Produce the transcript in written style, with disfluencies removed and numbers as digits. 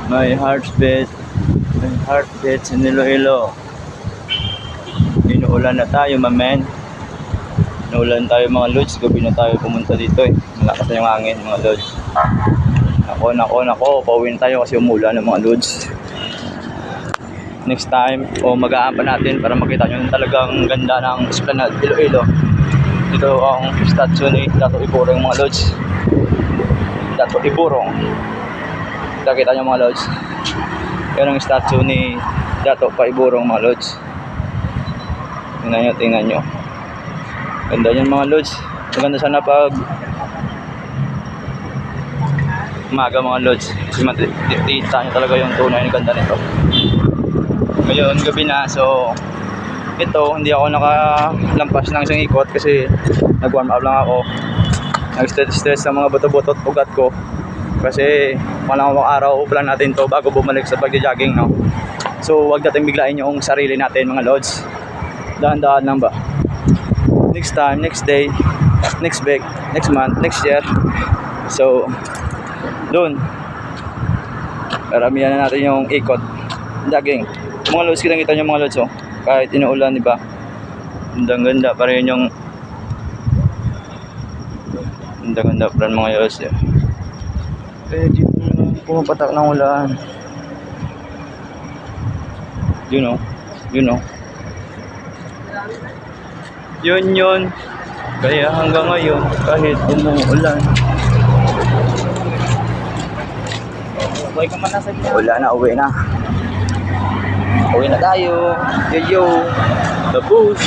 My heart beats in Iloilo. Inuulan na tayo, mamen. Inuulan tayo mga lods. Gabi na tayo pumunta dito eh. Malakas na yung hangin mga lods. Nako. Pauwi na tayo kasi umulan ng mga lods. Next time, mag-aampa natin para makita nyo talagang ganda ng Esplanade Iloilo. Dito ang statue ni Dato Iborong mga lods. Dato Iborong. Nakita nyo mga lods. Yan ang statue ni Dato Iborong mga lods. Tingnan nyo. Ganda yan mga lods. Maganda sana pag umaga mga lods. Kasi matitita nyo talaga yung tunay ng ganda nito. Ngayon gabi na, so ito hindi ako nakalampas ng isang ikot kasi nag-warm up lang ako. Nag-stress sa mga buto-buto at ugat ko kasi malamang araw plan natin to bago bumalik sa pag-jogging, no? So wag natin biglain yung sarili natin mga lods. Dahan-dahan lang ba? Next time, next day, next week, next month, next year. So doon karamihan na natin yung ikot jogging mga lods. Kita nyo mga lods, oh, kahit inuulan, diba? Ganda pa rin yung ganda pa rin mga lods, eh. Pwede pumapatak ng ulan. Yun kaya hanggang ngayon kahit umuulan, uwi na tayo. Yo, the bush.